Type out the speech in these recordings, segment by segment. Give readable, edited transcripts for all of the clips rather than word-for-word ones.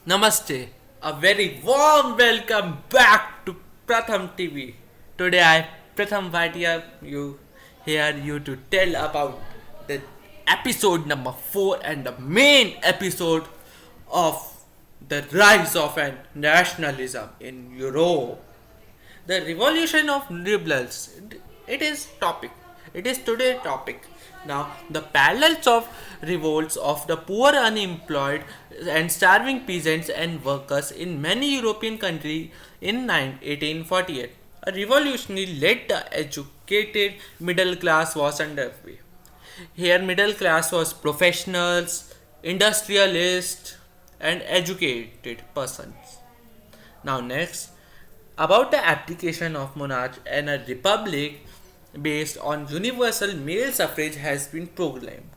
Namaste. A very warm welcome back to Pratham TV. Today I Pratham Bhatia you you to tell about the episode number 4 and the main episode of the rise of an nationalism in Europe. The revolution of liberals. It is topic. It is today's topic. Now, the parallels of revolts of the poor, unemployed, and starving peasants and workers in many European countries in 1848. A revolutionary led the educated middle class was underway. Here, middle class was professionals, industrialists, and educated persons. Now, next, about the application of monarchy and a republic based on universal male suffrage has been proclaimed.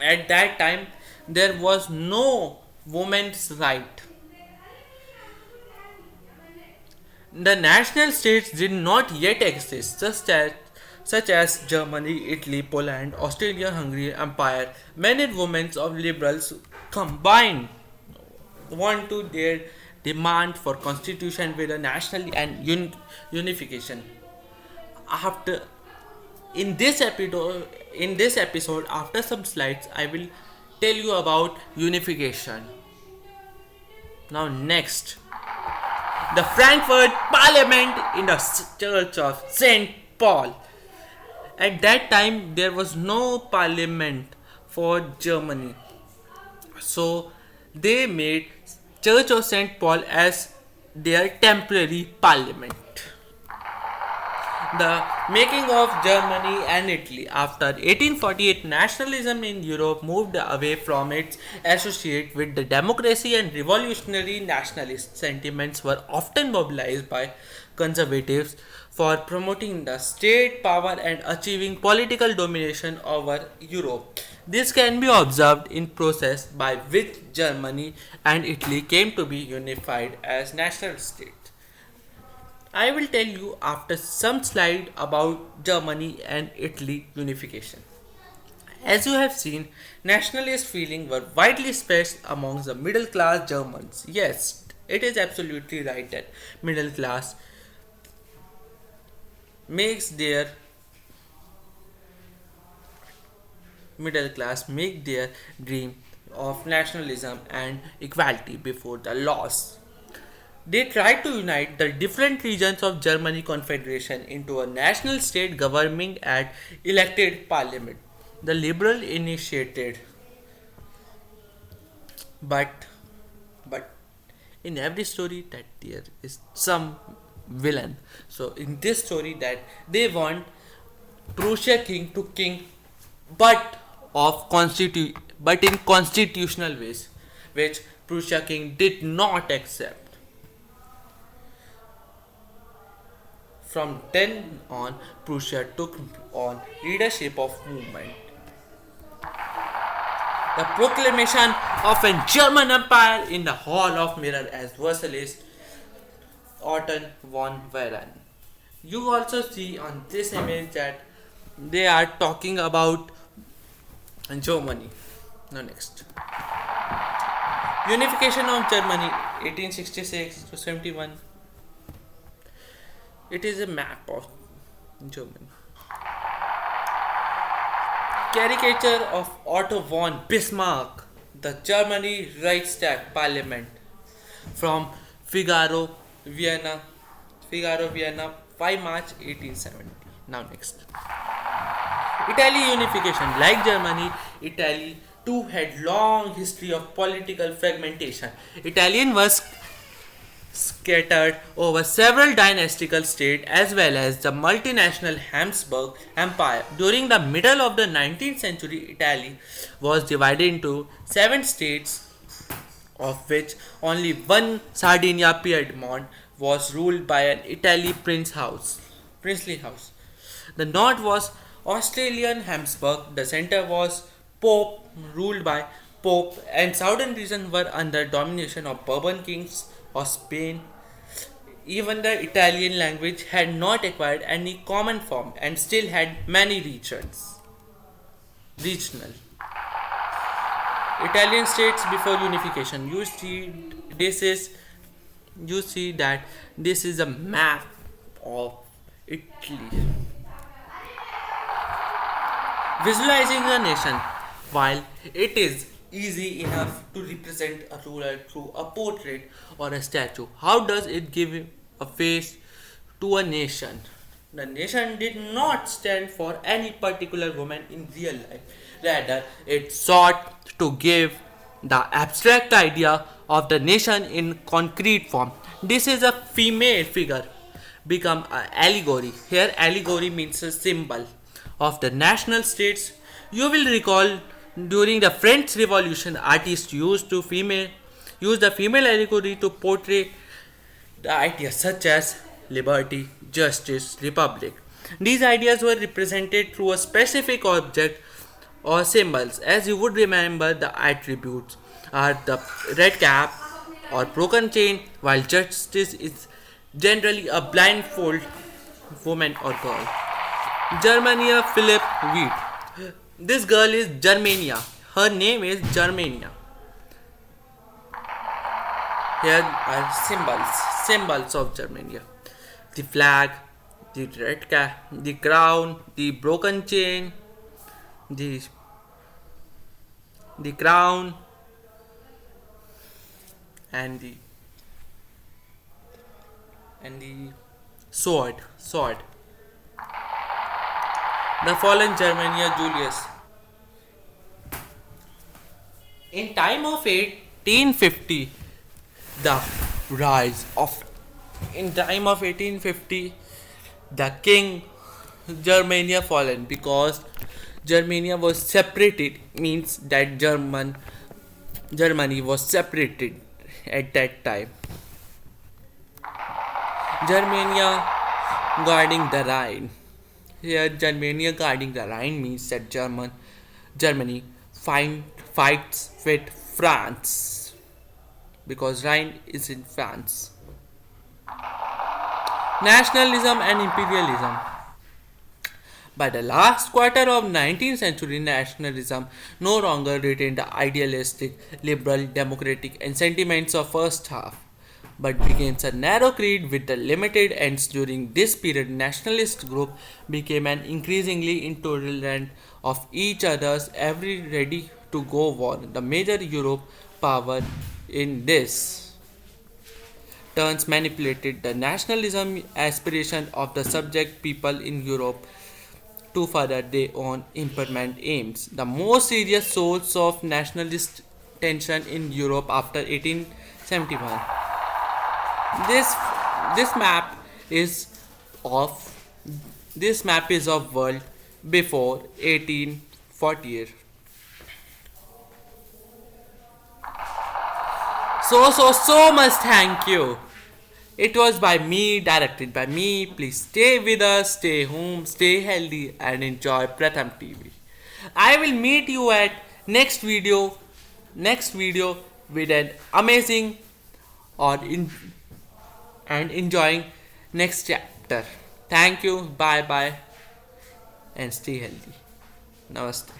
At that time, there was no woman's right. The national states did not yet exist, such as Germany, Italy, Poland, Austria, Hungary Empire. Many women of liberals combined want to their demand for constitution with a national and unification. After in this episode, after some slides, I will tell you about unification. Now next, the Frankfurt Parliament in the Church of Saint Paul. At that time, there was no parliament for Germany, so they made Church of Saint Paul as their temporary parliament. The making of Germany and Italy. After 1848, nationalism in Europe moved away from its associate with the democracy, and revolutionary nationalist sentiments were often mobilized by conservatives for promoting the state power and achieving political domination over Europe. This can be observed in process by which Germany and Italy came to be unified as national states. I will tell you after some slide about Germany and Italy unification. As you have seen, nationalist feelings were widely spread amongst the middle class Germans. Yes, it is absolutely right that middle class makes their make their dream of nationalism and equality before the laws. They tried to unite the different regions of Germany Confederation into a national state governing at elected parliament. The liberal initiated, but but in every story that there is some villain. So in this story that they want Prussia king to king, but but in constitutional ways, which Prussia king did not accept. From then on, Prussia took on leadership of movement. The proclamation of a German empire in the Hall of Mirror as Versailles, Otto von Bayern. You also see on this image that they are talking about Germany. Now next. Unification of Germany 1866 to 71. It is a map of Germany. Caricature of Otto von Bismarck, the Germany Reichstag Parliament from Figaro, Vienna, 5 March 1870. Now next. Italy unification. Like Germany, Italy too had long history of political fragmentation. Italian was scattered over several dynastical states as well as the multinational Habsburg Empire. During the middle of the 19th century, Italy was divided into 7 states, of which only one, Sardinia Piedmont, was ruled by an Italy princely house. The north was Australian Habsburg, the center was Pope, ruled by Pope, and southern regions were under domination of Bourbon kings of Spain. Even the Italian language had not acquired any common form and still had many regional. Italian states before unification. You see that this is a map of Italy. Visualizing a nation, while it is easy enough to represent a ruler through a portrait or a statue, how does it give a face to a nation? The nation did not stand for any particular woman in real life. Rather, it sought to give the abstract idea of the nation in concrete form. This is a female figure become an allegory. Here, allegory means a symbol of the national states. You will recall during the French Revolution, artists used the female allegory to portray the ideas such as liberty, justice, republic. These ideas were represented through a specific object or symbols. As you would remember, the attributes are the red cap or broken chain, while justice is generally a blindfold woman or girl. Germania Philip Wheat. This girl is Germania. Her name is Germania. Here are symbols of Germania: the flag, the red cap, the crown, the broken chain, the crown, and the sword. The fallen Germania Julius. In time of 1850, the rise of in time of 1850, the king Germania fallen because Germania was separated, means that Germany was separated at that time. Germania guarding the Rhine. Here, Germania guarding the Rhine means that Germany fights with France because Rhine is in France. Nationalism and imperialism. By the last quarter of 19th century, nationalism no longer retained the idealistic, liberal, democratic and sentiments of first half, but became a narrow creed with the limited ends. During this period, nationalist group became an increasingly intolerant of each other's every ready to go war. The major Europe power in this turns manipulated the nationalism aspiration of the subject people in Europe to further their own imperial aims. The most serious source of nationalist tension in Europe after 1871. This this map is of world before 1848. So much thank you. It was directed by me. Please stay with us, stay home, stay healthy, and enjoy Pratham TV. I will meet you at next video with an amazing or in and enjoying next chapter. Thank you. Bye bye, and stay healthy. Namaste.